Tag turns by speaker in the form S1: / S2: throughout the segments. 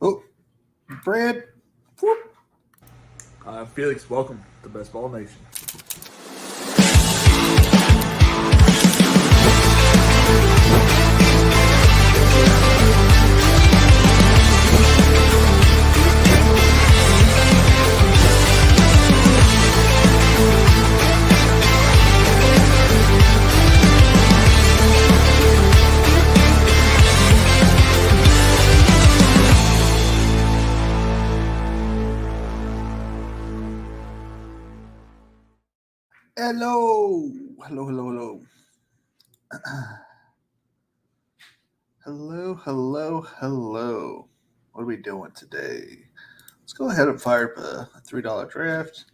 S1: Oh, Brad. Whoop.
S2: Felix, welcome to Best Ball Nation.
S1: Hello. Hello. Hello. What are we doing today? Let's go ahead and fire up a $3 draft.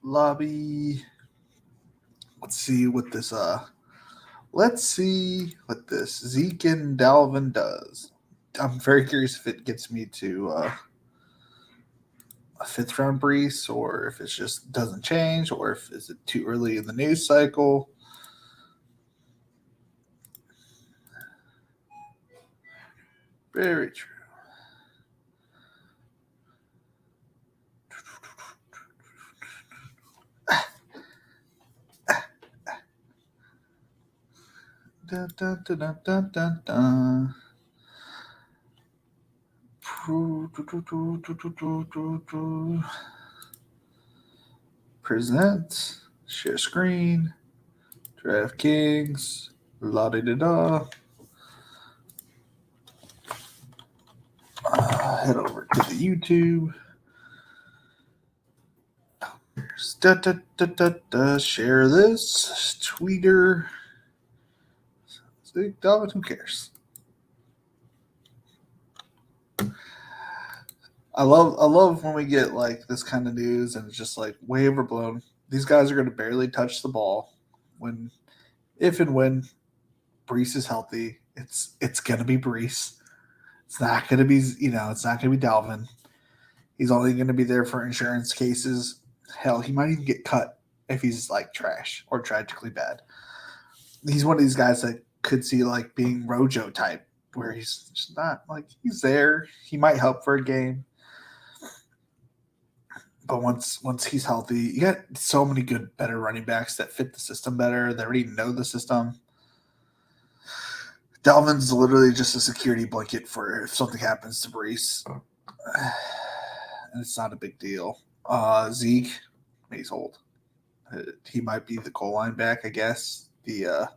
S1: Lobby. Let's see what this Zeke and Dalvin does. I'm very curious if it gets me to a fifth round Brees, or if it just doesn't change, or if is it too early in the news cycle. Very true. Dun, dun, dun, dun, dun, dun, dun. Present, share screen, DraftKings, la da da da. Head over to the YouTube. Share this. Tweeter. Zeke Dalvin, who cares? I love when we get like this kind of news and it's just like way overblown. These guys are going to barely touch the ball if and when Brees is healthy. It's going to be Brees. It's not going to be it's not going to be Dalvin. He's only going to be there for insurance cases. Hell, he might even get cut if he's like trash or tragically bad. He's one of these guys that could see like being Rojo type, where he's just not like he's there. He might help for a game. But once he's healthy, you got so many good, better running backs that fit the system better. They already know the system. Dalvin's literally just a security blanket for if something happens to Brees. And it's not a big deal. Zeke, he's old. He might be the goal line back, I guess. The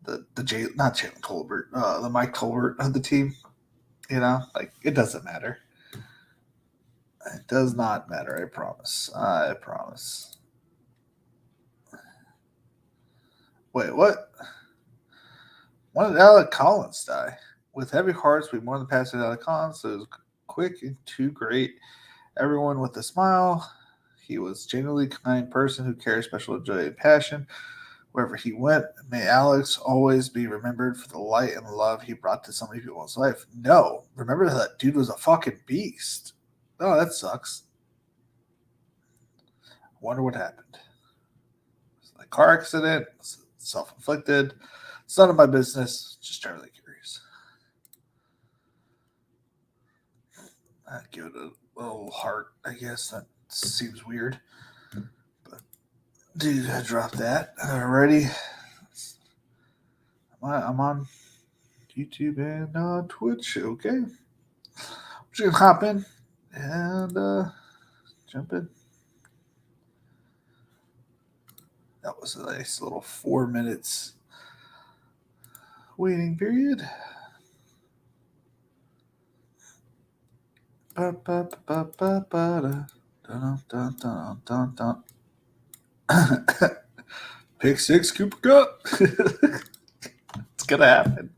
S1: not Jalen Tolbert, the Mike Tolbert of the team. Like it doesn't matter. It does not matter, I promise. Wait, what? When did Alec Collins die? With heavy hearts, we more than passed Alec Collins. So it was quick and too great. Everyone with a smile. He was genuinely kind person who cares special joy and passion. Wherever he went, may Alex always be remembered for the light and love he brought to so many people's life. No, remember that dude was a fucking beast. Oh, that sucks. Wonder what happened. Was it a car accident? Was it self-inflicted? It's none of my business. Just terribly curious. I'd give it a little heart, I guess. That seems weird. But, dude, I dropped that. Alrighty. I'm on YouTube and Twitch. Okay. I'm just going to hop in and jump in. That was a nice little 4 minutes waiting period. Pick six, Cooper Cup. It's gonna happen.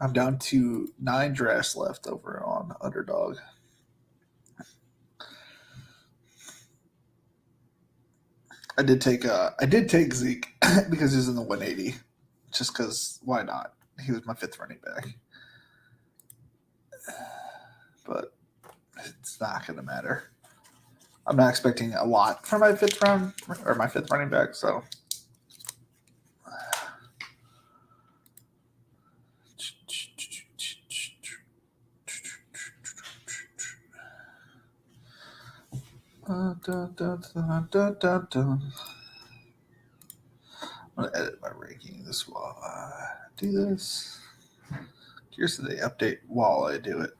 S1: I'm down to 9 drafts left over on Underdog. I did take Zeke because he's in the 180. Just because why not? He was my 5th running back. But it's not gonna matter. I'm not expecting a lot for my fifth round or my fifth running back, so. I'm gonna edit my rankings while I do this. Here's the update while I do it.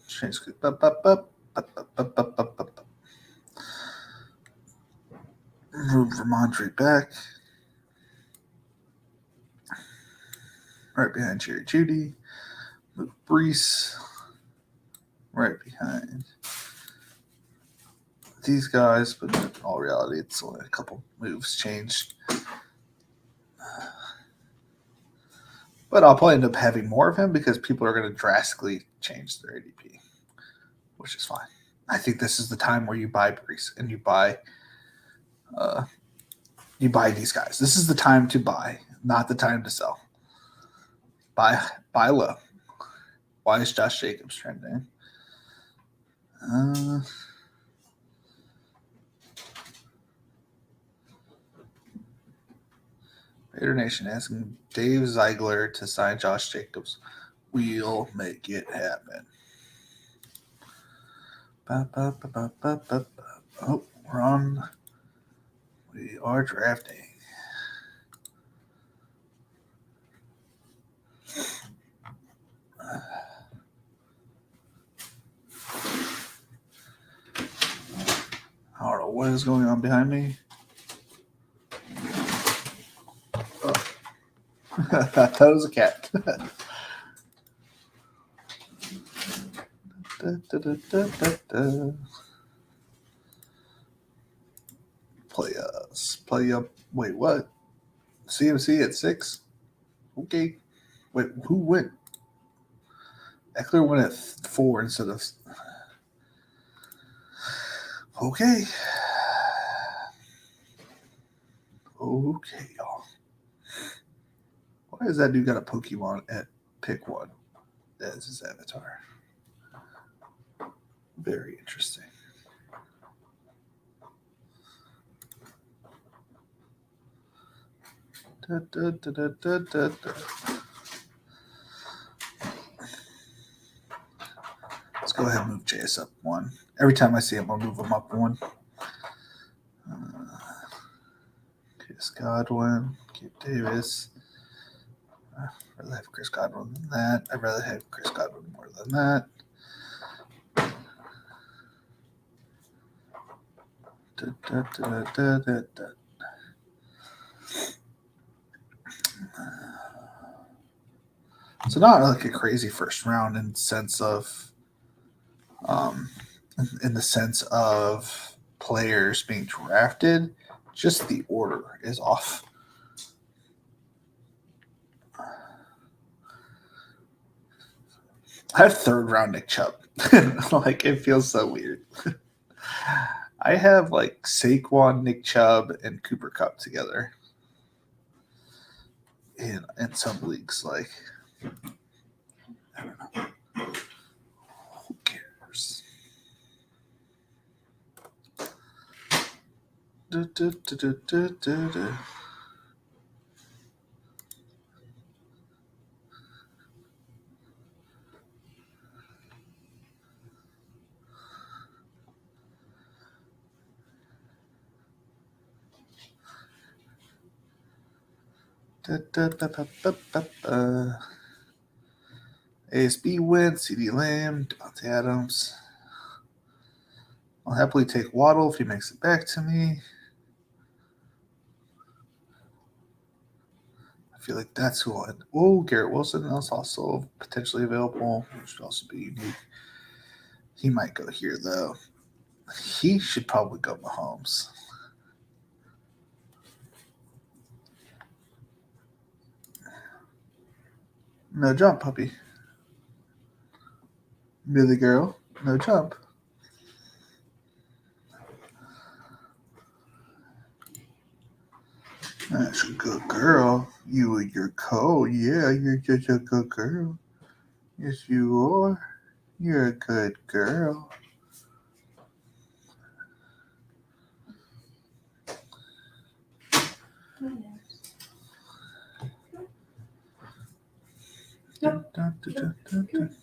S1: Change move Ramondre back. Right behind Jerry Judy. Move Brees. Right behind these guys, but in all reality, it's only a couple moves changed. But I'll probably end up having more of him because people are going to drastically change their ADP, which is fine. I think this is the time where you buy Brees and you buy these guys. This is the time to buy, not the time to sell. Buy low. Why is Josh Jacobs trending? Raider Nation asking Dave Ziegler to sign Josh Jacobs. We'll make it happen. Oh, we're on. We are drafting. I don't know what is going on behind me. Oh. I thought it was a cat. Play up. Wait, what? CMC at 6? Okay. Wait, who went? Eckler went at 4 instead of. Okay. Okay, y'all. Why is that dude got a Pokemon at pick 1 as his avatar? Very interesting. Let's go ahead and move JS up 1. Every time I see him, I'll move him up 1. Chris Godwin, Kip Davis. I'd rather have Chris Godwin than that. I'd rather have Chris Godwin more than that. So not like a crazy first round in the sense of players being drafted. Just the order is off. I have third round Nick Chubb. Like, it feels so weird. I have like Saquon, Nick Chubb, and Cooper Kupp together in some leagues. Like, I don't know. Who cares? ASB wins, CD Lamb, Devontae Adams. I'll happily take Waddle if he makes it back to me. I feel like that's who I. Oh, Garrett Wilson is also potentially available, which would also be unique. He might go here, though. He should probably go Mahomes. No jump, puppy. Billy girl, no jump. That's a good girl. You and your co. Yeah, you're just a good girl. Yes, you are. You're a good girl. Dun, dun, dun, dun, dun, dun.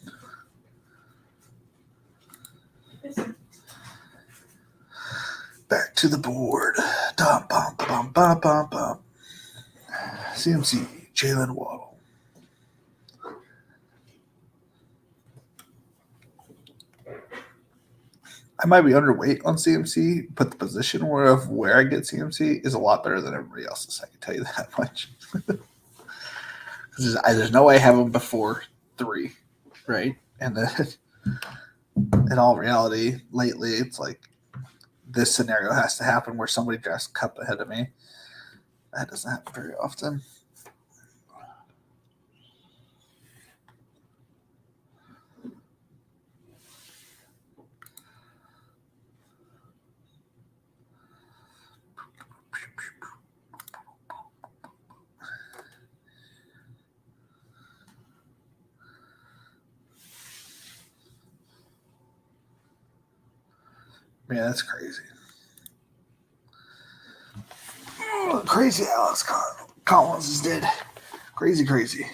S1: Back to the board. Dum, bum, bum, bum, bum, bum. CMC, Jalen Waddle. I might be underweight on CMC, but the position where I get CMC is a lot better than everybody else's. I can tell you that much. There's no way I have him before 3, right? And then in all reality, lately, it's like this scenario has to happen where somebody drafts a cup ahead of me. That doesn't happen very often. Man, that's crazy. Crazy Alex Collins is dead. Crazy, crazy.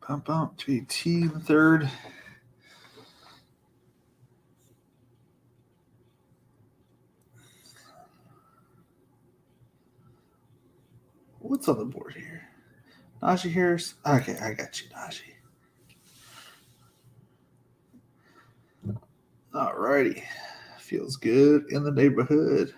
S1: Pump out JT in the third. What's on the board here? Najee Harris. Okay, I got you, Najee. Alrighty. Feels good in the neighborhood.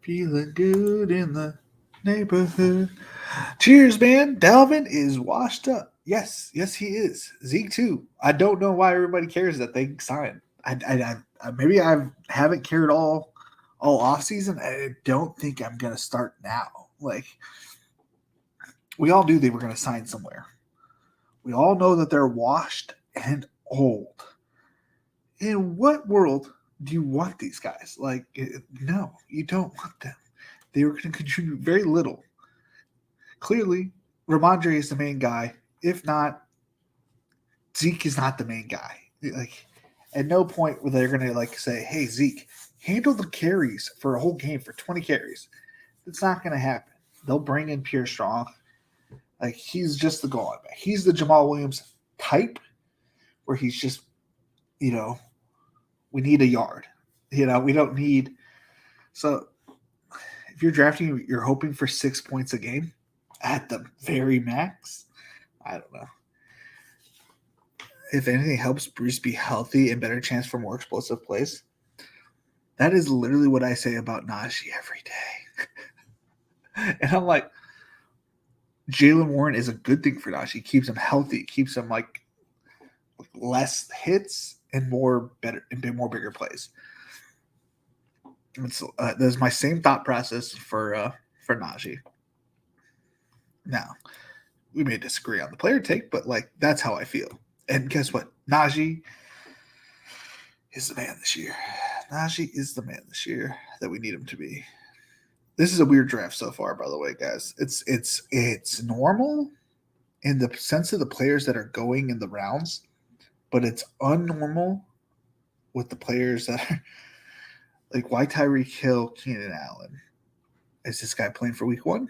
S1: Feeling good in the neighborhood. Cheers, man. Dalvin is washed up. Yes, he is. Zeke too. I don't know why everybody cares that they signed. Maybe I haven't cared all off season. I don't think I'm gonna start now. Like we all knew they were gonna sign somewhere. We all know that they're washed and old. In what world do you want these guys? Like, no, you don't want them. They were going to contribute very little. Clearly, Ramondre is the main guy. If not, Zeke is not the main guy. Like, at no point were they going to like say, "Hey, Zeke, handle the carries for a whole game for 20 carries." It's not going to happen. They'll bring in Pierre Strong. Like he's just the goal line back. He's the Jamal Williams type, where he's just, we need a yard. We don't need. So if you're drafting, you're hoping for 6 points a game at the very max. I don't know. If anything helps Bruce be healthy and better chance for more explosive plays, that is literally what I say about Najee every day. And I'm like, Jalen Warren is a good thing for Najee. Keeps him healthy, keeps him like less hits and more bigger plays. That's my same thought process for Najee. Now, we may disagree on the player take, but like that's how I feel. And guess what? Najee is the man this year. Najee is the man this year that we need him to be. This is a weird draft so far, by the way, guys. It's normal in the sense of the players that are going in the rounds, but it's unnormal with the players that are like why Tyreek Hill, Keenan Allen. Is this guy playing for week 1?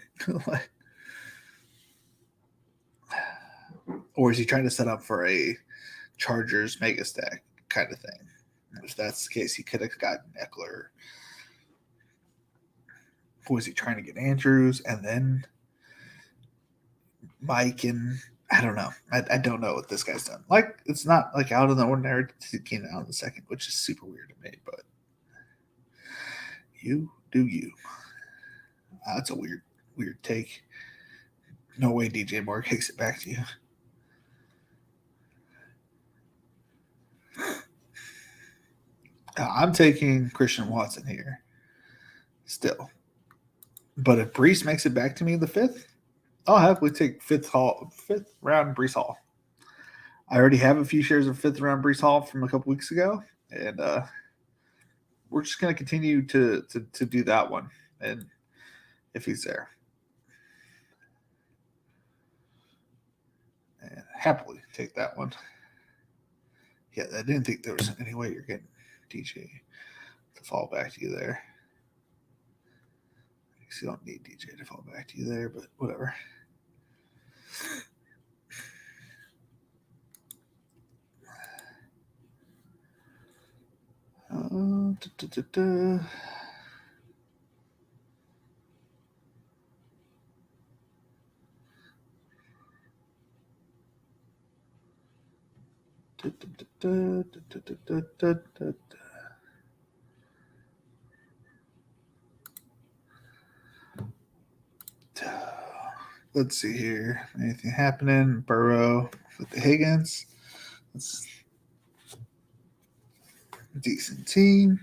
S1: Or is he trying to set up for a Chargers mega stack kind of thing? If that's the case, he could have gotten Eckler. Was he trying to get Andrews and then Mike? And I don't know. I don't know what this guy's done. Like, it's not like out of the ordinary to see Keenan Allen the second, which is super weird to me, but you do you. That's a weird take. No way DJ Moore kicks it back to you. I'm taking Christian Watson here still. But if Brees makes it back to me the 5th, I'll happily take 5th round Brees Hall. I already have a few shares of 5th round Brees Hall from a couple weeks ago, and we're just going to continue to do that one, and if he's there. And happily take that one. Yeah, I didn't think there was any way you're getting DJ to fall back to you there. I guess you don't need DJ to fall back to you there, but whatever. Let's see here. Anything happening? Burrow with the Higgins. That's a decent team.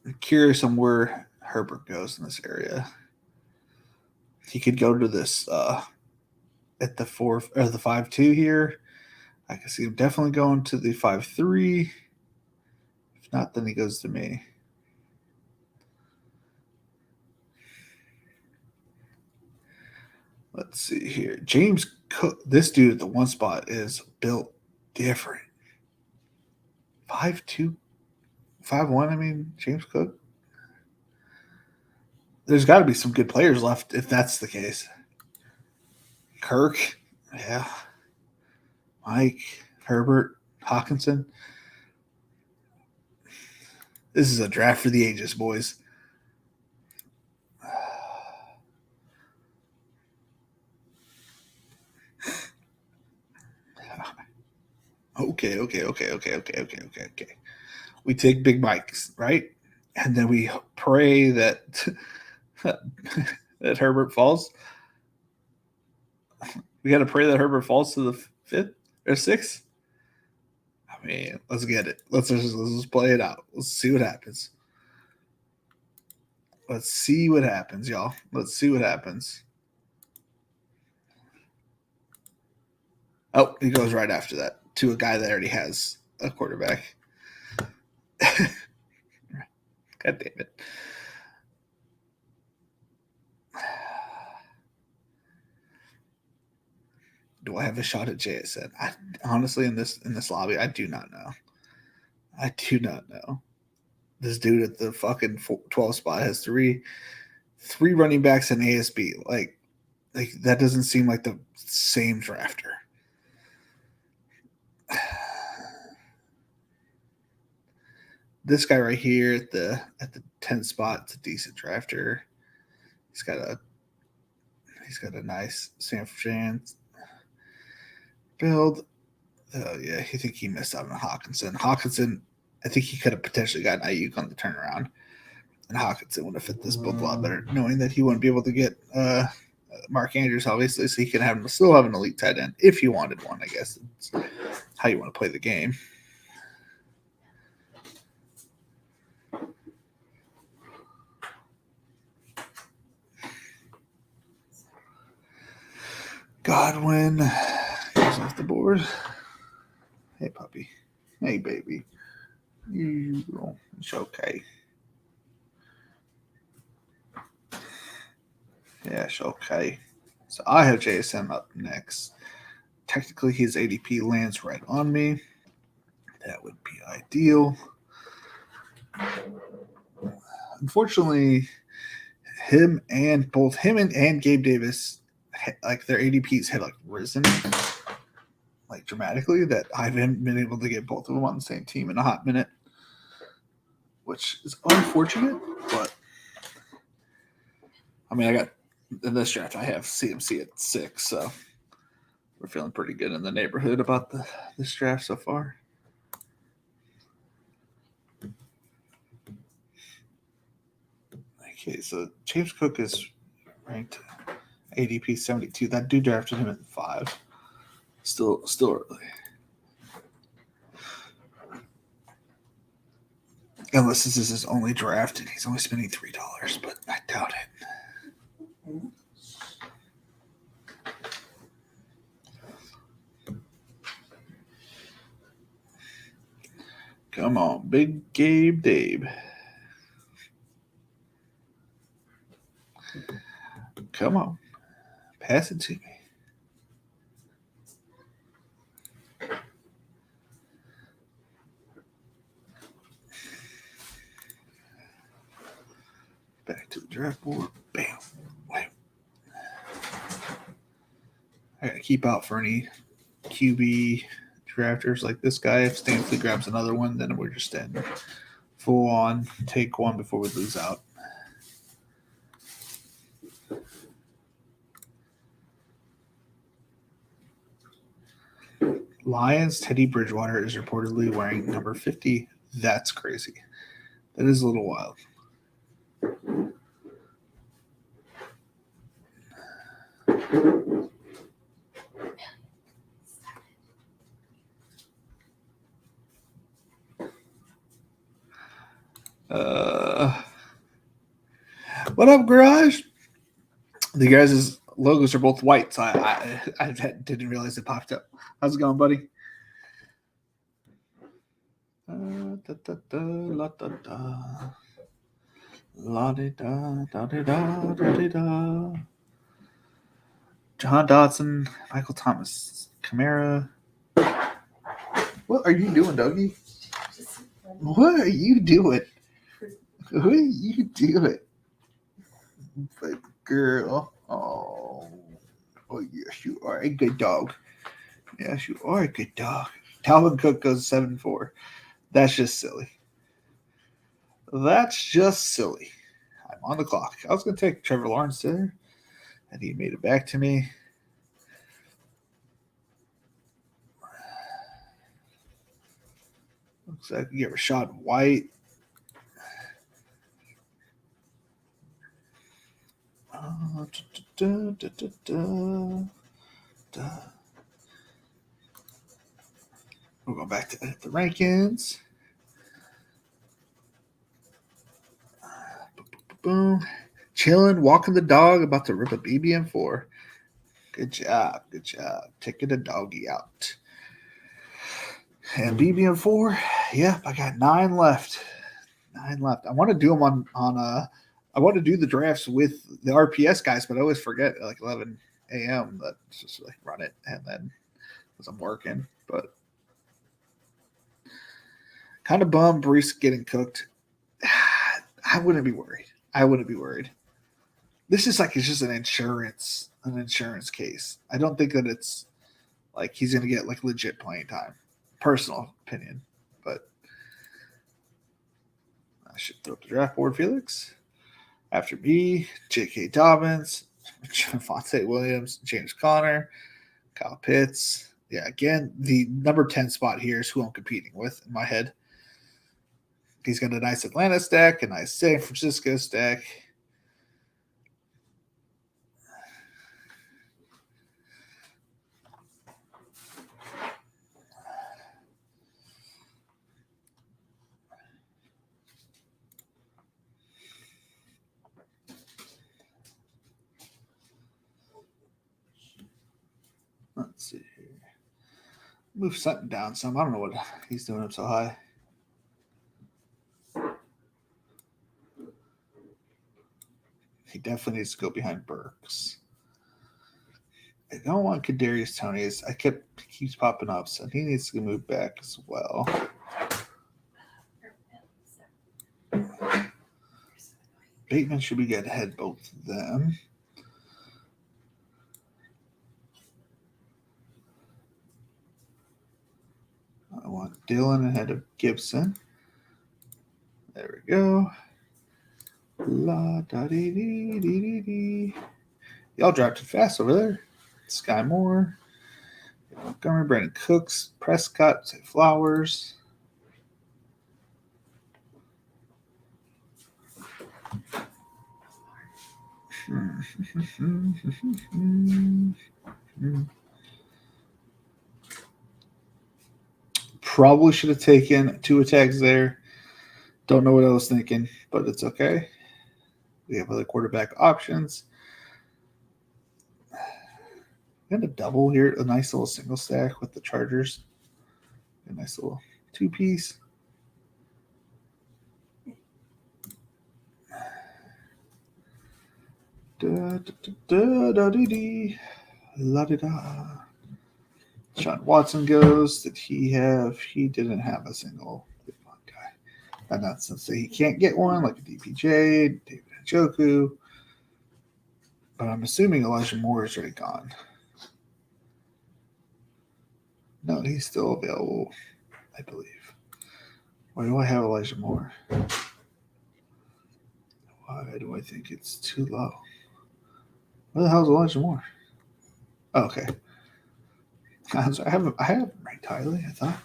S1: I'm curious on where Herbert goes in this area. He could go to this at the 4 or the 5-2 here. I can see him definitely going to the 5-3. If not, then he goes to me. Let's see here. James Cook, this dude at the 1 spot is built different. 5'2", 5'1", I mean, James Cook. There's got to be some good players left if that's the case. Kirk, yeah. Mike, Herbert, Hawkinson. This is a draft for the ages, boys. Okay. We take Big Mike's, right? And then we pray that that Herbert falls. We got to pray that Herbert falls to the 5th or 6th. I mean, let's get it. Let's just play it out. Let's see what happens. Let's see what happens, y'all. Let's see what happens. Oh, he goes right after that to a guy that already has a quarterback. God damn it. Do I have a shot at JSN? Honestly, in this lobby, I do not know. I do not know. This dude at the fucking 12 spot has three running backs and ASB. Like that doesn't seem like the same drafter. This guy right here at the 10th spot, it's a decent drafter. He's got a nice Sanford chance build. Oh yeah, I think he missed out on Hawkinson. I think he could have potentially gotten Ayuk on the turnaround, and Hawkinson would have fit this build a lot better, knowing that he wouldn't be able to get Mark Andrews, obviously, so he can still have an elite tight end if he wanted one. I guess it's how you want to play the game. Godwin goes off the board. Hey, puppy. Hey, baby. It's okay. Yeah, it's okay. So I have JSM up next. Technically, his ADP lands right on me. That would be ideal. Unfortunately, him and Gabe Davis, like their ADPs had like risen like dramatically, that I haven't been able to get both of them on the same team in a hot minute, which is unfortunate. But I mean, I got in this draft, I have CMC at 6, so we're feeling pretty good in the neighborhood about this draft so far. Okay, so James Cook is ranked ADP 72. That dude drafted him at 5. Still early. Unless this is his only draft and he's only spending $3, but I doubt it. Come on, Big Gabe Dave. Come on. Pass it to me. Back to the draft board. Bam. Wham. I gotta keep out for any QB drafters like this guy. If Stanley grabs another one, then we're just in full on take one before we lose out. Lions, Teddy Bridgewater is reportedly wearing number 50. That's crazy. That is a little wild. What up, Garage? The guys' logos are both white, so I didn't realize it popped up. How's it going, buddy? John Dodson, Michael Thomas, Kamara. What are you doing, Dougie? What are you doing? What are you doing? But girl, oh, yes, you are a good dog. Yes, you are a good dog. Dalvin Cook goes 7-4. That's just silly. That's just silly. I'm on the clock. I was going to take Trevor Lawrence there, and he made it back to me. Looks like you get Rashad White. We'll go back to edit the rankings. Boom. Chilling, walking the dog, about to rip a BBM4. Good job. Good job. Taking the doggy out. And BBM4, yep, I got 9 left. 9 left. I want to do them on I want to do the drafts with the RPS guys, but I always forget at like 11 a.m. that just like run it and then because I'm working. But kind of bummed Brees getting cooked. I wouldn't be worried. I wouldn't be worried. This is like it's just an insurance case. I don't think that it's like he's gonna get like legit playing time. Personal opinion, but I should throw up the draft board, Felix. After me, J.K. Dobbins, Javonte Williams, James Conner, Kyle Pitts. Yeah, again, the number 10 spot here is who I'm competing with in my head. He's got a nice Atlanta stack, a nice San Francisco stack. Let's see here. Move Sutton down some. I don't know what he's doing up so high. He definitely needs to go behind Burks. I don't want Kadarius Toney. He keeps popping up, so he needs to move back as well. Bateman should be getting ahead both of them. I want Dylan ahead of Gibson. There we go. La da dee dee dee dee dee. Y'all drafted fast over there. Sky Moore, Montgomery, Brandon Cooks, Prescott, Zay Flowers. Probably should have taken 2 attacks there. Don't know what I was thinking, but it's okay. We have other quarterback options. And a double here, a nice little single stack with the Chargers. A nice little two-piece. Da-da-da-da-da-dee. La-di-da. Sean Watson goes. Did he have? He didn't have a single guy. And that's to say he can't get one, like a DPJ, David Njoku. But I'm assuming Elijah Moore is already gone. No, he's still available, I believe. Why do I have Elijah Moore? Why do I think it's too low? Where the hell is Elijah Moore? Oh, okay. I have him ranked highly, I thought.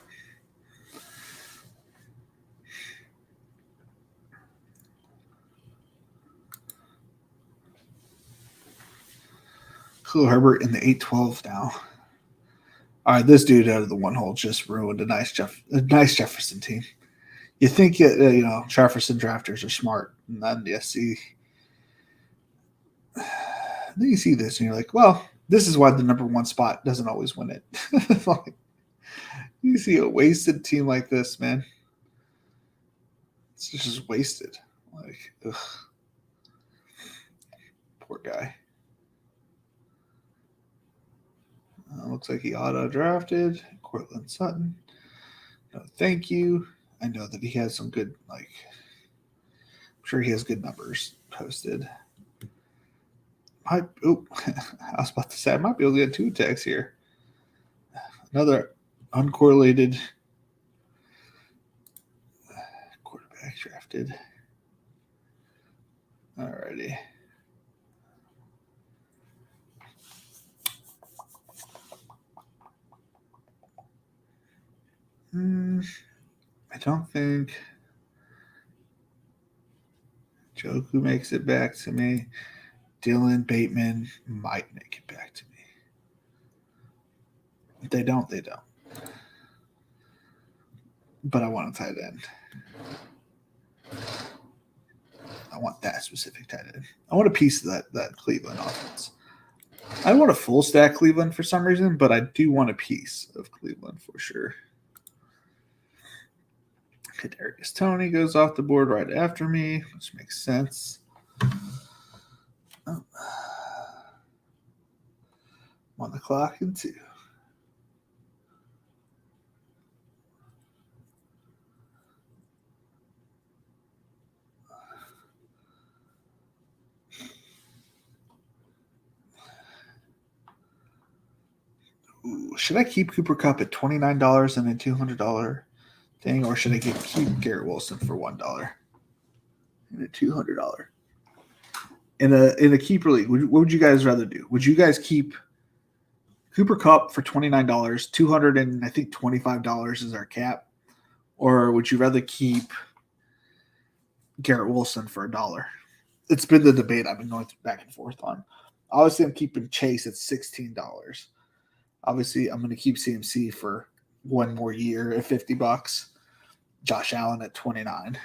S1: Khalil Herbert in the 8-12 now. All right, this dude out of the one hole just ruined a nice Jefferson team. You think Jefferson drafters are smart, and then you see this, and you're like, well, this is why the number one spot doesn't always win it. Like, you see a wasted team like this, man. It's just wasted. Like, ugh. Poor guy. Looks like he auto-drafted Cortland Sutton. No, thank you. I know that he has some good, I'm sure he has good numbers posted. I was about to say, I might be able to get 2 attacks here. Another uncorrelated quarterback drafted. Alrighty. I don't think Joku makes it back to me. Dylan Bateman might make it back to me. If they don't, they don't. But I want a tight end. I want that specific tight end. I want a piece of that Cleveland offense. I want a full stack Cleveland for some reason, but I do want a piece of Cleveland for sure. Kadarius Toney goes off the board right after me, which makes sense. Oh. I'm on the clock in 2. Ooh, should I keep Cooper Kupp at $29 and a $200 thing, or should I keep Garrett Wilson for $1 and a $200? In a keeper league, what would you guys rather do? Would you guys keep Cooper Kupp for $29, $200 and I think $25 is our cap, or would you rather keep Garrett Wilson for $1? It's been the debate I've been going back and forth on. Obviously, I'm keeping Chase at $16. Obviously, I'm going to keep CMC for one more year at $50. Josh Allen at $29.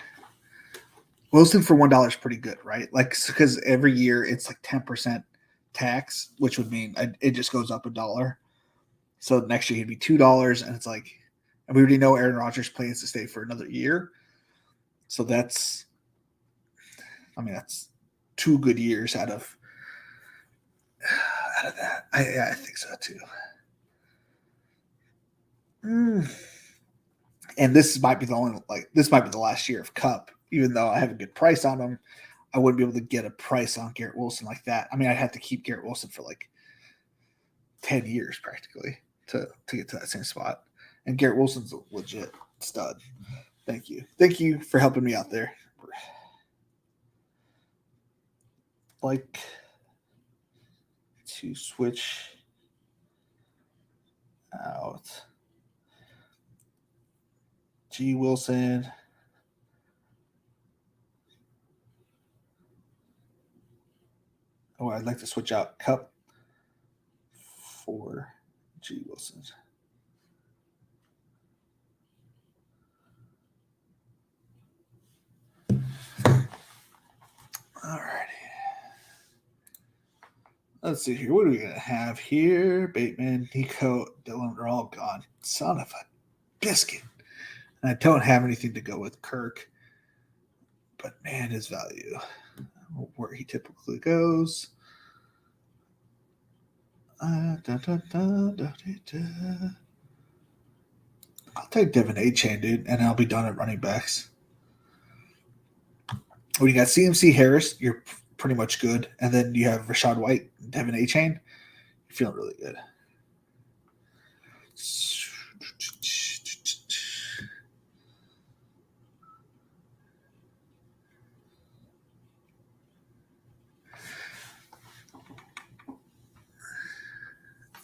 S1: Wilson for $1 is pretty good, right? Like, because every year it's like 10% tax, which would mean it just goes up $1. So next year he'd be $2, and it's like, and we already know Aaron Rodgers plans to stay for another year. So that's 2 good years out of that. I think so too. And this might be the last year of Kupp. Even though I have a good price on him, I wouldn't be able to get a price on Garrett Wilson like that. I mean, I'd have to keep Garrett Wilson for like 10 years practically to get to that same spot. And Garrett Wilson's a legit stud. Thank you. Thank you for helping me out there. Like to switch out G. Wilson. Oh, I'd like to switch out Kupp for G. Wilson. All righty. Let's see here. What are we going to have here? Bateman, Nico, Dylan are all gone. Son of a biscuit. And I don't have anything to go with Kirk. But man, his value, where he typically goes. I'll take Devin A-Chain, dude, and I'll be done at running backs. When you got CMC Harris, you're pretty much good. And then you have Rashad White, Devin A-Chain. You're feeling really good.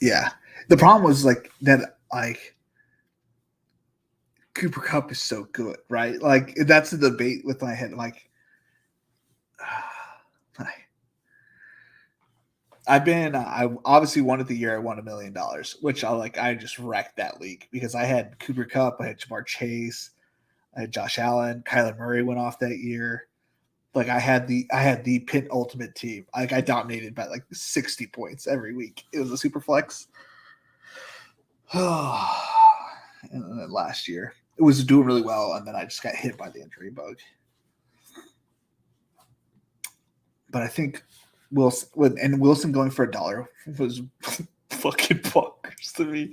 S1: Yeah. The problem was like that, like Cooper Kupp is so good, right? Like that's the debate with my head. Like I obviously won it the year I won $1 million, which I just wrecked that league because I had Cooper Kupp, I had Jamar Chase, I had Josh Allen, Kyler Murray went off that year. Like I had the pin ultimate team. Like I dominated by like 60 points every week. It was a super flex. And then last year it was doing really well, and then I just got hit by the injury bug. But I think Wilson going for $1 was fucking bonkers to me.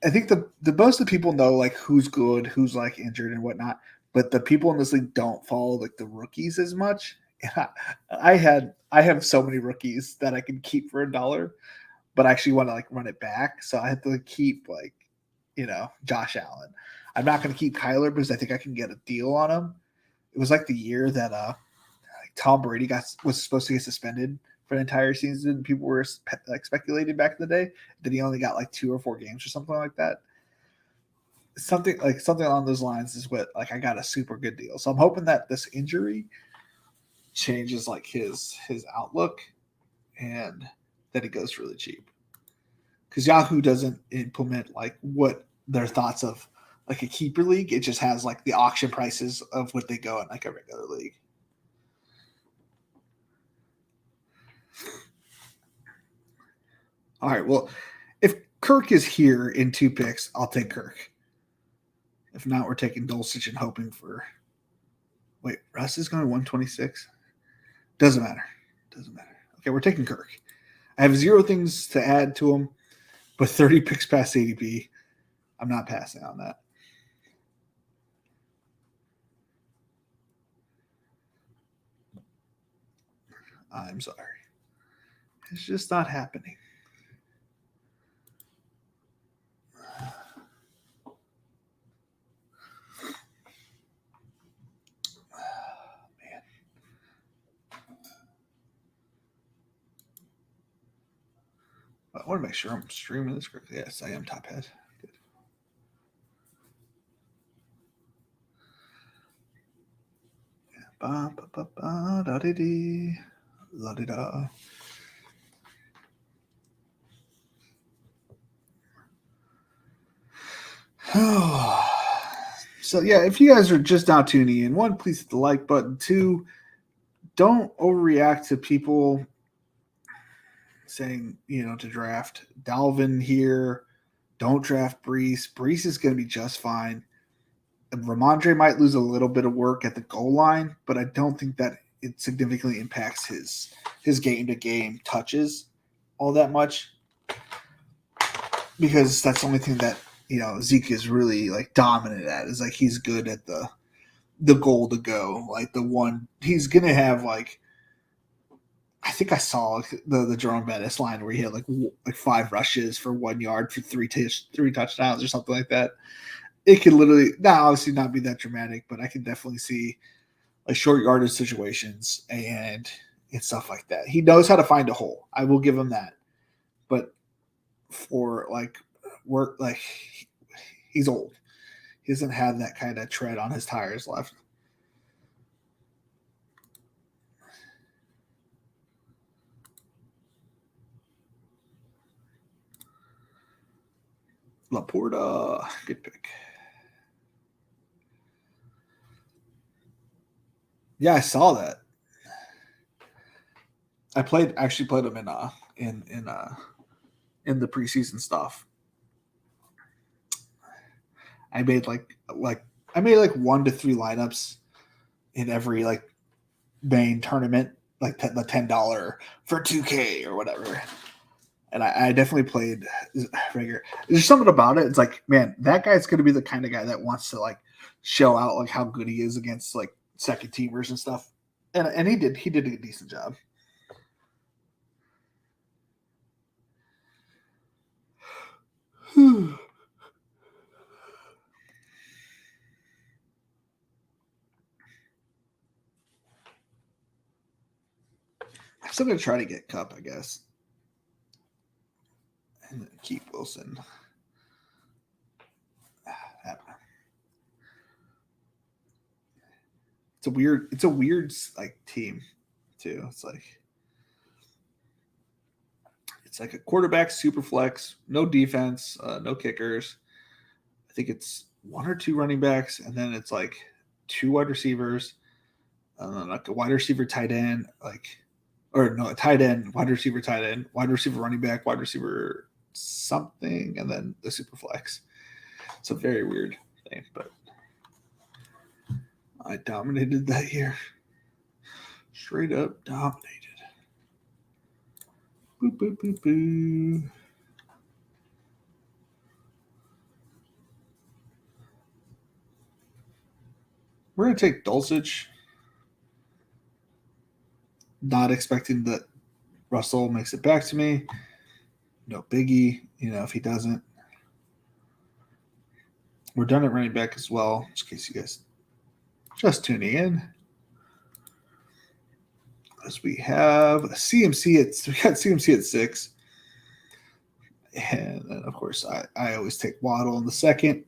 S1: I think the most of the people know like who's good, who's like injured and whatnot, but the people in this league don't follow like the rookies as much. And I have so many rookies that I can keep for $1, but I actually want to like run it back, so I have to keep like Josh Allen. I'm not going to keep Kyler because I think I can get a deal on him. It was like the year that Tom Brady was supposed to get suspended for an entire season. People were like speculating back in the day that he only got like 2 or 4 games or something like that. Something along those lines is what like I got a super good deal. So I'm hoping that this injury changes like his outlook and that it goes really cheap. Because Yahoo doesn't implement like what their thoughts of like a keeper league. It just has like the auction prices of what they go in like a regular league. All right. Well, if Kirk is here in 2 picks, I'll take Kirk. If not, we're taking Dulcich and hoping for. Wait, Russ is going to 126. Doesn't matter. Okay, we're taking Kirk. I have 0 things to add to him, but 30 picks past ADP. I'm not passing on that. I'm sorry. It's just not happening. Man. I want to make sure I'm streaming this correctly. Yes, I am top head. Good. Ba ba ba ba da dee dee. La di da. So yeah, if you guys are just now tuning in, 1, please hit the like button. 2, don't overreact to people saying, to draft Dalvin here. Don't draft Brees. Brees is going to be just fine. Ramondre might lose a little bit of work at the goal line, but I don't think that it significantly impacts his game-to-game touches all that much, because that's the only thing that Zeke is really like dominant at, is like he's good at the goal to go, like the one he's gonna have. Like I think I saw the Jerome Bettis line where he had like 5 rushes for 1 yard for 3 touchdowns or something like that. It could literally obviously not be that dramatic, but I can definitely see like short yardage situations and stuff like that. He knows how to find a hole. I will give him that. But for like work, like he's old. He doesn't have that kind of tread on his tires left. Laporta, good pick. Yeah, I saw that. actually played him in the preseason stuff. I made like 1 to 3 lineups in every like main tournament, like the $10 for 2K or whatever. And I definitely played regular. There's something about it. It's like, man, that guy's going to be the kind of guy that wants to like show out like how good he is against like second teamers and stuff. And he did a decent job. I'm still gonna try to get Cup, I guess, and keep Wilson. I don't know. It's a weird like team too. It's like a quarterback, super flex, no defense, no kickers. I think it's 1 or 2 running backs, and then it's like 2 wide receivers, like a wide receiver, tight end, a tight end, wide receiver, tight end, wide receiver, running back, wide receiver, something, and then the super flex. It's a very weird thing, but I dominated that year. Straight up dominated. Boo, boo, boo, boo. We're going to take Dulcich. Not expecting that Russell makes it back to me. No biggie, if he doesn't. We're done at running back as well, just in case you guys just tuning in. As we have CMC at 6. And then, of course, I always take Waddle in the second,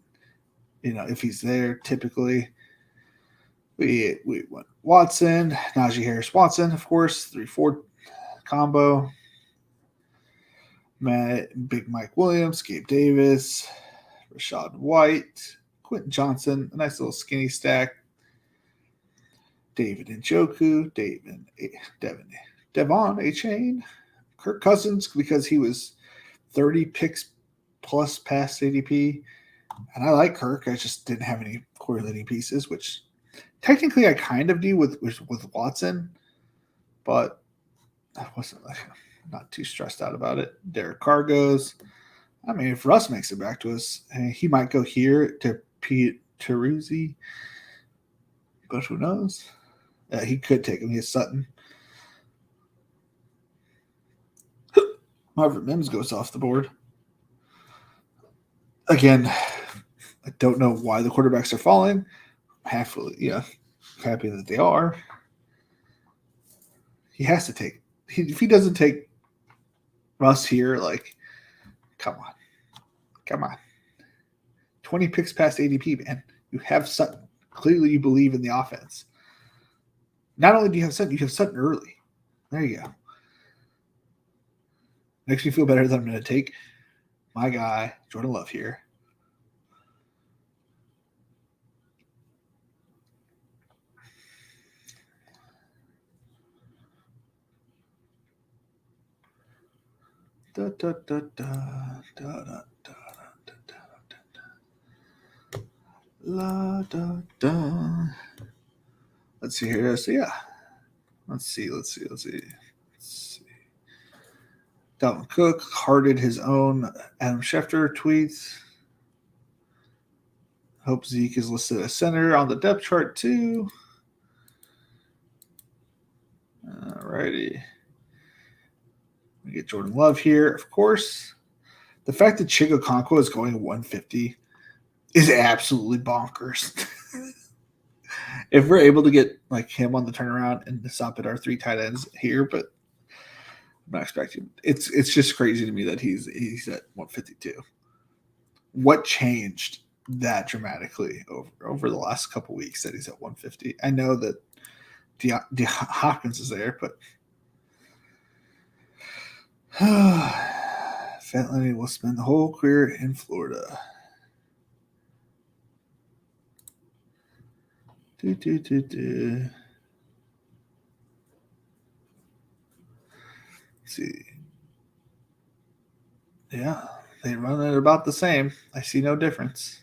S1: if he's there, typically. We went Watson, Najee Harris Watson, of course, 3-4 combo. Big Mike Williams, Gabe Davis, Rashad White, Quentin Johnson, a nice little skinny stack. David Njoku, Devon A-Chain, Kirk Cousins, because he was 30 picks plus past ADP. And I like Kirk. I just didn't have any correlating pieces, which technically I kind of do with Watson, but I wasn't not too stressed out about it. Derek Carr goes. I mean, if Russ makes it back to us, he might go here to Pete Teruzzi, but who knows? He could take him. He has Sutton. Marvin Mims goes off the board. Again, I don't know why the quarterbacks are falling. Happy that they are. He has to take. If he doesn't take Russ here, like, come on. 20 picks past ADP, man. You have Sutton. Clearly, you believe in the offense. Not only do you have Sutton early. There you go. Makes me feel better that I'm going to take my guy, Jordan Love, here. Da, da, da, da, da, da, da, da, da, la, da, da. Let's see here. So, yeah. Let's see. Dalvin Cook hearted his own Adam Schefter tweets. Hope Zeke is listed as center on the depth chart too. Alrighty. We get Jordan Love here, of course. The fact that Chico Conquo is going 150 is absolutely bonkers. If we're able to get like him on the turnaround and stop at our 3 tight ends here, but I'm not expecting. It's just crazy to me that he's at 152. What changed that dramatically over the last couple weeks that he's at 150? I know that Hopkins is there, but Fentley will spend the whole career in Florida. Let's see. Yeah, they run it about the same. I see no difference.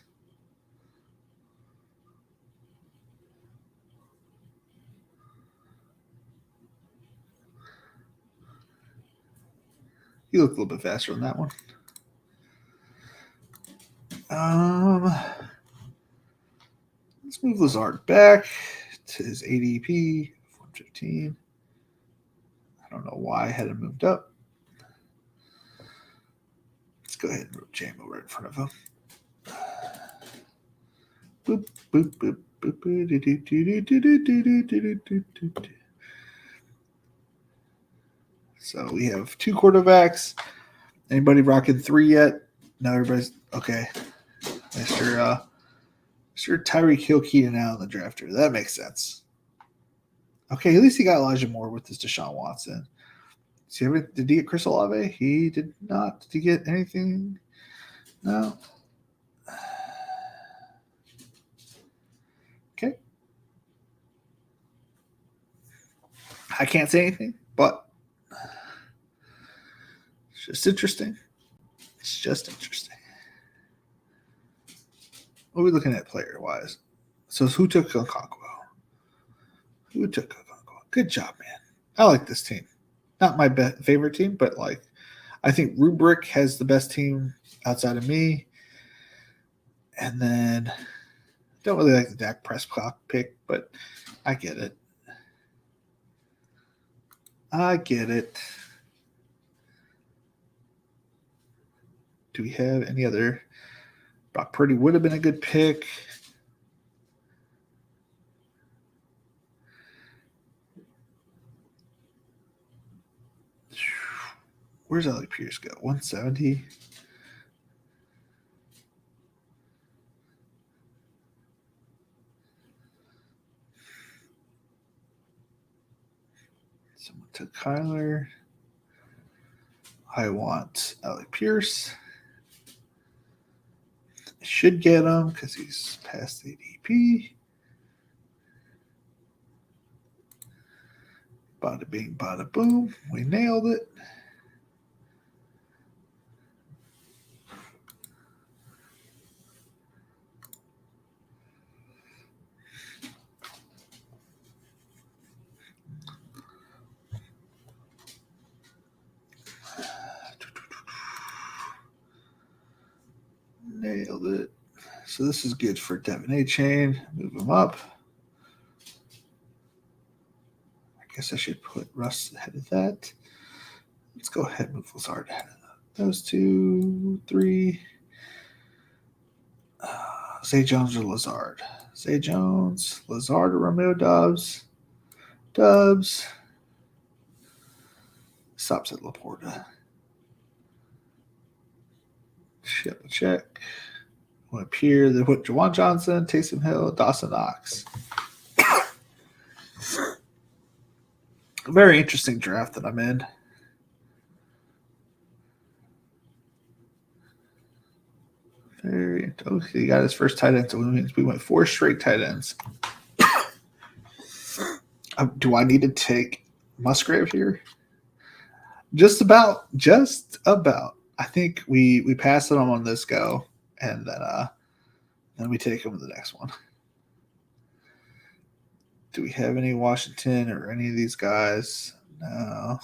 S1: You look a little bit faster on that one. Let's move Lazard back to his ADP, 115. I don't know why I had him moved up. Let's go ahead and move Jamo right in front of him. Boop, boop, boop, boop, boop. So we have two quarterbacks. Anybody rocking 3 yet? No, everybody's okay. Mr. Tyreek Hill Keenan out in the drafter. That makes sense. Okay, at least he got Elijah Moore with his Deshaun Watson. Did he get Chris Olave? He did not. Did he get anything? No. Okay. I can't say anything, but it's just interesting. It's just interesting. What are we looking at player-wise? So who took Okonkwo? Good job, man. I like this team. Not my favorite team, but I think Rubric has the best team outside of me. And then don't really like the Dak Prescott pick, but I get it. Do we have any other? Brock Purdy would have been a good pick. Where's Alec Pierce go? 170. Someone took Kyler. I want Alec Pierce. I should get him because he's past the ADP. Bada bing, bada boom. We nailed it. Nailed it. So this is good for Devin A. Chain. Move him up. I guess I should put Russ ahead of that. Let's go ahead and move Lazard ahead of that. Those 2, 3. Zay Jones or Lazard? Zay Jones, Lazard or Romeo Doubs? Dubs. Stops at Laporta. Check. Up here, they put Jawan Johnson, Taysom Hill, Dawson Knox. A very interesting draft that I'm in. He got his first tight end, so we went 4 straight tight ends. Do I need to take Musgrave here? Just about. I think we pass it on this go, and then we take him to the next one. Do we have any Washington or any of these guys? No.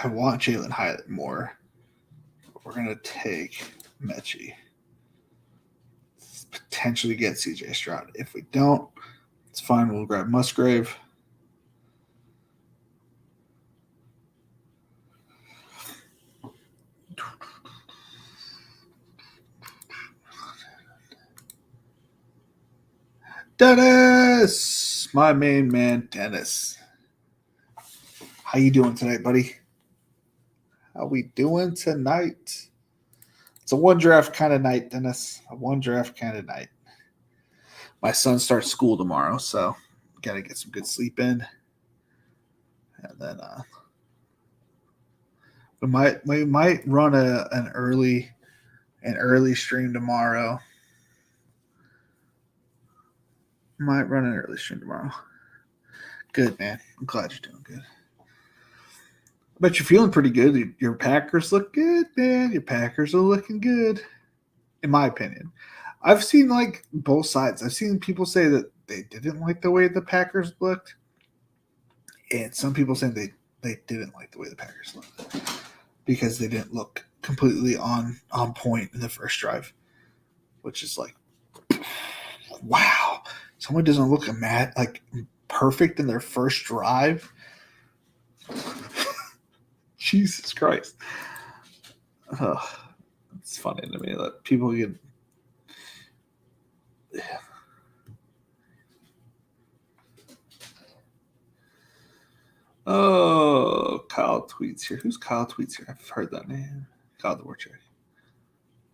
S1: I want Jalen Hyatt more. We're going to take Mechie. Potentially get CJ Stroud. If we don't, it's fine. We'll grab Musgrave. Dennis! My main man, Dennis. How you doing tonight, buddy? How we doing tonight? It's a one draft kind of night, Dennis. A one draft kind of night. My son starts school tomorrow, so gotta get some good sleep in. And then we might run an early stream tomorrow. Might run an early stream tomorrow. Good, man. I'm glad you're doing good. I bet you're feeling pretty good. Your Packers look good, man. Your Packers are looking good, in my opinion. I've seen like both sides. I've seen people say that they didn't like the way the Packers looked, and some people saying they didn't like the way the Packers looked because they didn't look completely on point in the first drive, which is like, wow, someone doesn't look like perfect in their first drive. Jesus Christ. It's funny to me that people get. Yeah. Oh, Kyle tweets here. Who's Kyle tweets here? I've heard that name. Kyle Dvorak.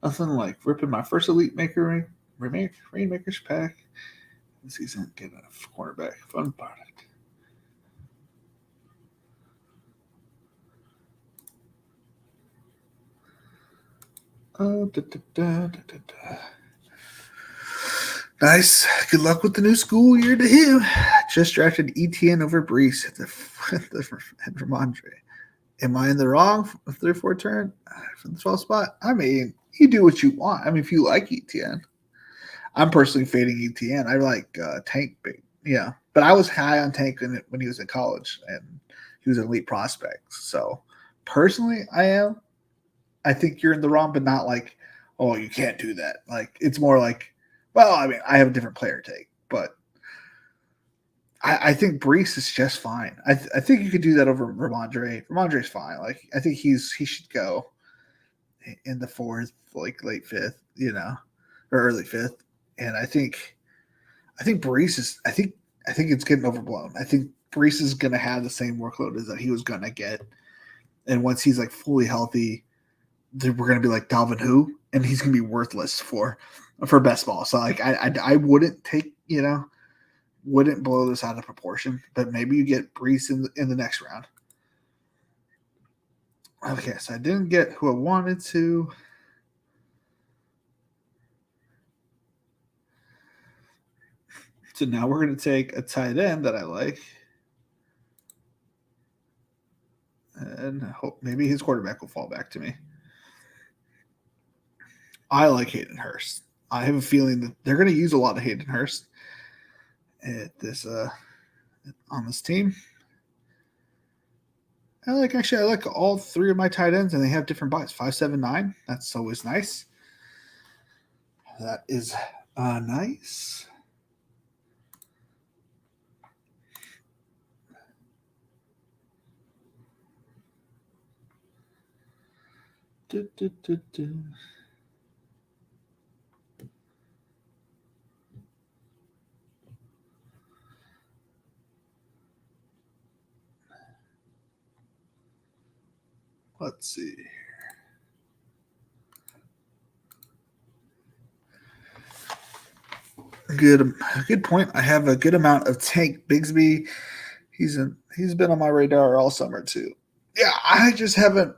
S1: Nothing like ripping my first Elite Maker Rainmakers pack this season. Get a cornerback. Fun product. Nice. Good luck with the new school year to him. Just drafted ETN over Brees at the Ramondre. Am I in the wrong 3-4 turn for the 12th spot? I mean, you do what you want. I mean, if you like ETN, I'm personally fading ETN. I like Tank big, yeah. But I was high on Tank when he was in college, and he was an elite prospect. So personally, I am. I think you're in the wrong, but not like, oh, you can't do that. Like, it's more like, well, I mean, I have a different player take, but I think Brees is just fine. I think you could do that over Ramondre. Ramondre's fine. Like, I think he should go in the 4th, like late 5th, or early 5th. And I think Brees is. I think it's getting overblown. I think Brees is going to have the same workload as that he was going to get, and once he's like fully healthy, we're going to be like Dalvin who, and he's going to be worthless for best ball. So like I wouldn't take wouldn't blow this out of proportion, but maybe you get Brees in the next round. Okay, so I didn't get who I wanted to. So now we're going to take a tight end that I like. And hope maybe his quarterback will fall back to me. I like Hayden Hurst. I have a feeling that they're going to use a lot of Hayden Hurst at this on this team. I like all 3 of my tight ends, and they have different buys. 5, 7, 9. That's always nice. That is nice. Let's see here. Good point. I have a good amount of Tank Bigsby. He's been on my radar all summer too. Yeah, I just haven't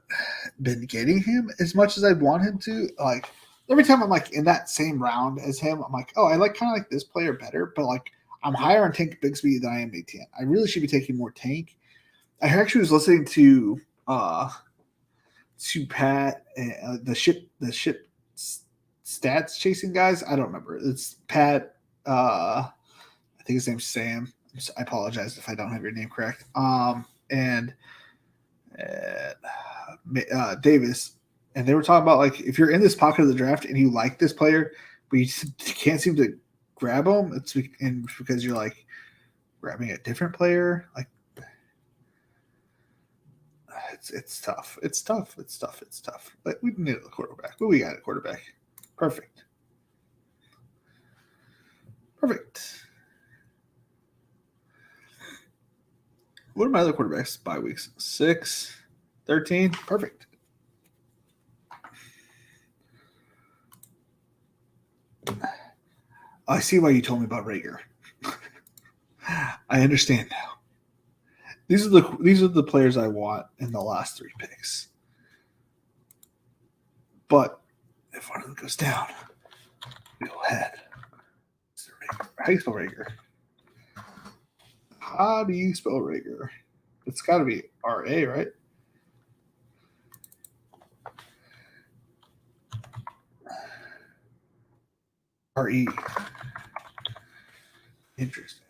S1: been getting him as much as I want him to. Like every time I'm like in that same round as him, I'm like, oh, I like kind of like this player better, but like I'm higher on Tank Bigsby than I am ATN. I really should be taking more Tank. I actually was listening to Pat the ship stats chasing guys. I don't remember. It's Pat. I think his name's Sam. I apologize if I don't have your name correct. And Davis, and they were talking about like if you're in this pocket of the draft and you like this player, but you can't seem to grab him, it's because you're like grabbing a different player. Like it's tough. It's tough. But we need a quarterback. But we got a quarterback. Perfect. What are my other quarterbacks? Bye weeks. 6, 13. Perfect. I see why you told me about Rager. I understand now. These are the players I want in the last 3 picks. But if one of them goes down, go ahead. How do you spell Rager? How do you spell Rager? It's got to be R-A, right? R-E. Interesting.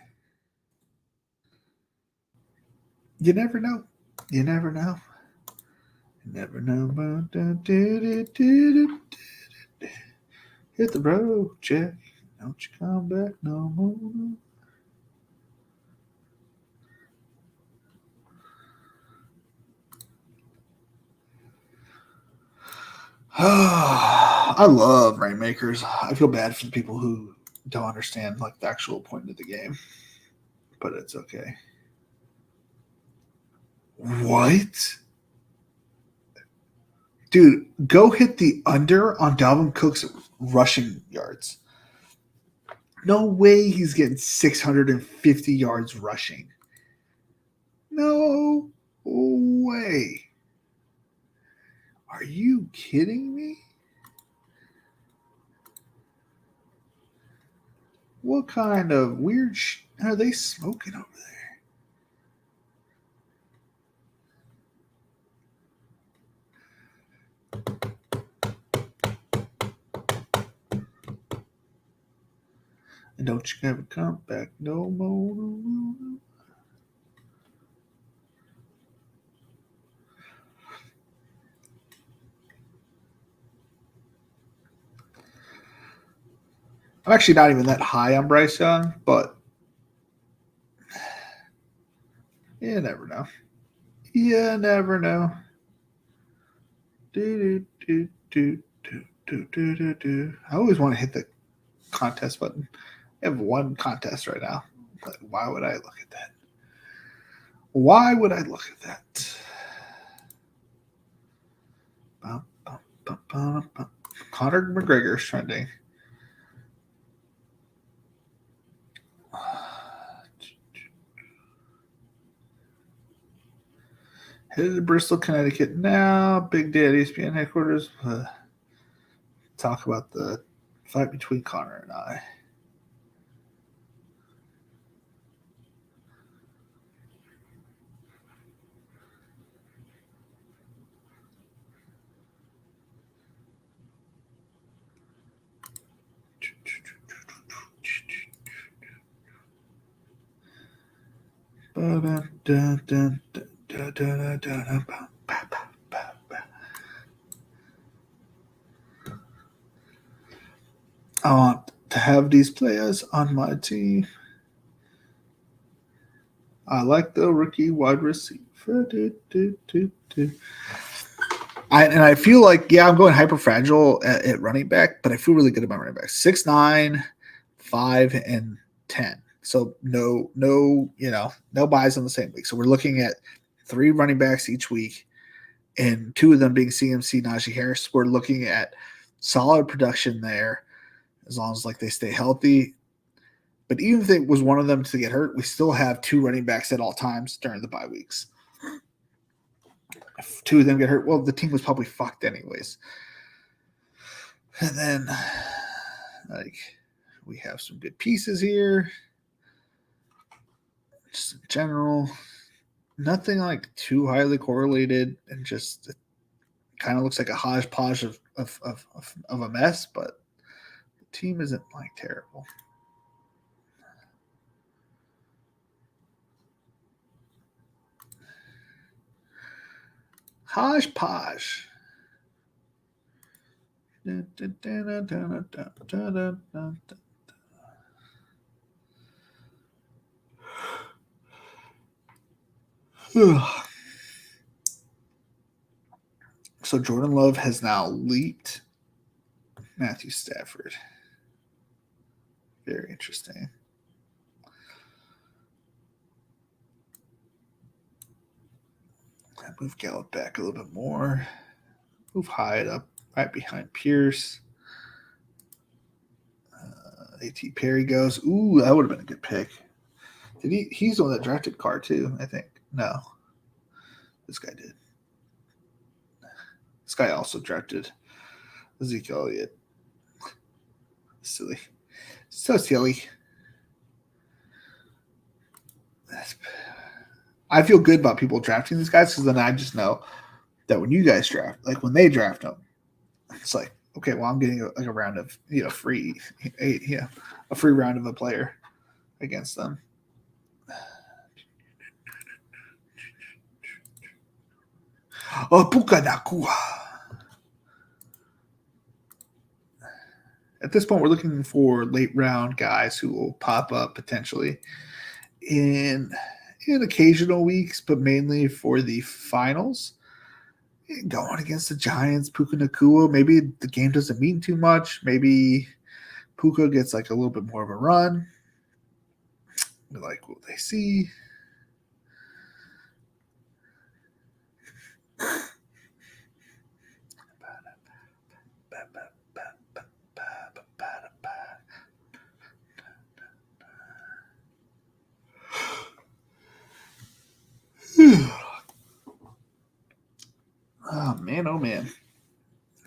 S1: You never know. You never know. You never know. Hit the road, Jack. Don't you come back no more. I love Rainmakers. I feel bad for the people who don't understand like the actual point of the game, but it's okay. What? Dude, go hit the under on Dalvin Cook's rushing yards. No way he's getting 650 yards rushing. No way. Are you kidding me? What kind of weird are they smoking over there? And don't you ever come back no more. No, no, no. I'm actually not even that high on Bryce Young, but you never know. You never know. I always want to hit the contest button. I have one contest right now. But why would I look at that? Why would I look at that? Conor McGregor's trending. Headed to Bristol, Connecticut now. Big day at ESPN headquarters. Talk about the fight between Conor and I. I want to have these players on my team. I like the rookie wide receiver. I feel like, yeah, I'm going hyper fragile at running back, but I feel really good about running back. 6'9", 5, and 10. So no, no buys on the same week. So we're looking at 3 running backs each week, and 2 of them being CMC, Najee Harris. We're looking at solid production there, as long as like they stay healthy. But even if it was one of them to get hurt, we still have 2 running backs at all times during the bye weeks. If 2 of them get hurt, well, the team was probably fucked anyways. And then, like, we have some good pieces here. Just in general, nothing like too highly correlated, and just it kind of looks like a hodgepodge of a mess, but the team isn't like terrible. Hodgepodge. So Jordan Love has now leaped Matthew Stafford. Very interesting. Move Gallup back a little bit more. Move Hyatt up right behind Pierce. A.T. Perry goes. Ooh, that would have been a good pick. Did he? He's the one that drafted Carr too, I think. No, this guy did. This guy also drafted Zeke Elliott. Silly, so silly. I feel good about people drafting these guys because then I just know that when you guys draft, like when they draft them, it's like, okay, well, I'm getting a round of free, a free round of a player against them. Oh, Puka Nakua. At this point, we're looking for late round guys who will pop up potentially in occasional weeks, but mainly for the finals. Going against the Giants, Puka Nakua, maybe the game doesn't mean too much. Maybe Puka gets like a little bit more of a run. We like what they see. Oh man, oh man.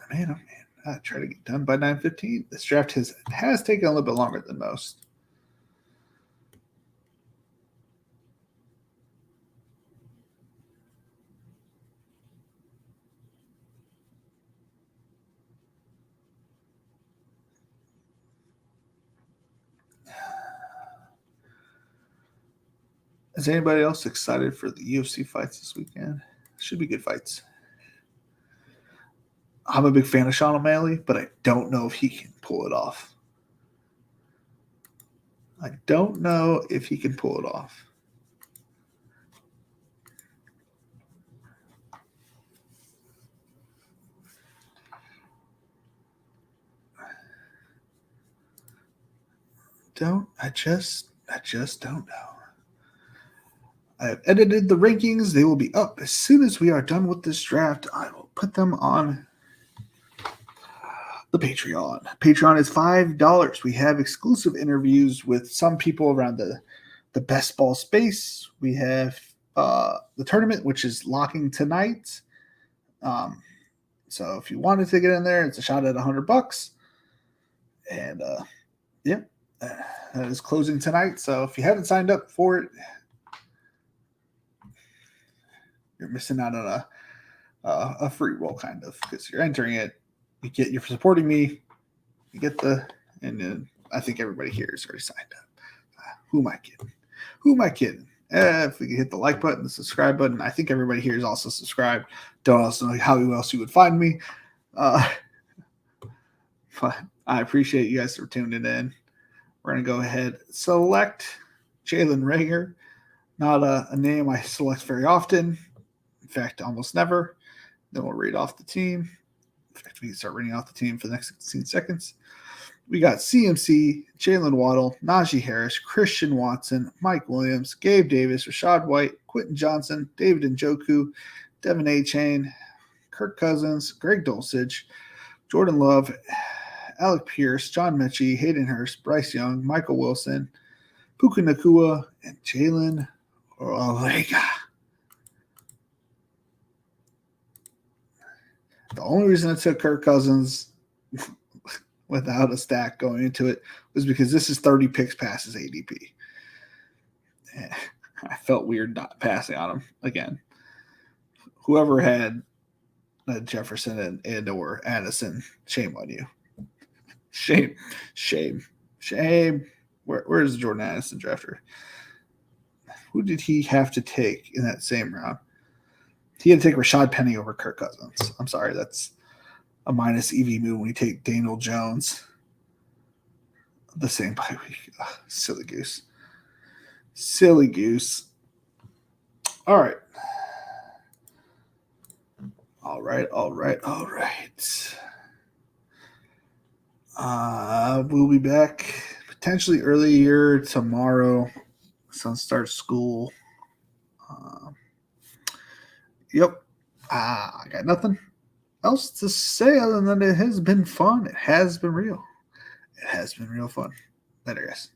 S1: Man, oh man. I try to get done by 9:15. This draft has taken a little bit longer than most. Is anybody else excited for the UFC fights this weekend? Should be good fights. I'm a big fan of Sean O'Malley, but I don't know if he can pull it off. I don't know if he can pull it off. I just don't know. I have edited the rankings. They will be up as soon as we are done with this draft. I will put them on the Patreon. Patreon is $5. We have exclusive interviews with some people around the best ball space. We have the tournament, which is locking tonight. So if you wanted to get in there, it's a shot at $100. And that is closing tonight. So if you haven't signed up for it, you're missing out on a free roll, kind of, because you're entering it. You're supporting me. You get and then I think everybody here is already signed up. Who am I kidding? If we can hit the like button, the subscribe button, I think everybody here is also subscribed. Don't also know how else you would find me. But I appreciate you guys for tuning in. We're going to go ahead select Jalen Rager. Not a name I select very often. In fact, almost never. Then we'll read off the team. In fact, we can start reading off the team for the next 16 seconds. We got CMC, Jalen Waddle, Najee Harris, Christian Watson, Mike Williams, Gabe Davis, Rashad White, Quentin Johnson, David Njoku, Devin A-Chain, Kirk Cousins, Greg Dulcich, Jordan Love, Alec Pierce, John Mechie, Hayden Hurst, Bryce Young, Michael Wilson, Puka Nakua, and Jalen Orlega. The only reason I took Kirk Cousins without a stack going into it was because this is 30 picks past his ADP. I felt weird not passing on him again. Whoever had Jefferson and or Addison, shame on you. Shame. Where's Jordan Addison drafter? Who did he have to take in that same round? He had to take Rashad Penny over Kirk Cousins. I'm sorry, that's a minus EV move when you take Daniel Jones the same bye week. Silly goose. All right. We'll be back potentially earlier tomorrow. Son starts school. Yep. I got nothing else to say other than it has been fun. It has been real. It has been real fun. Later, guys.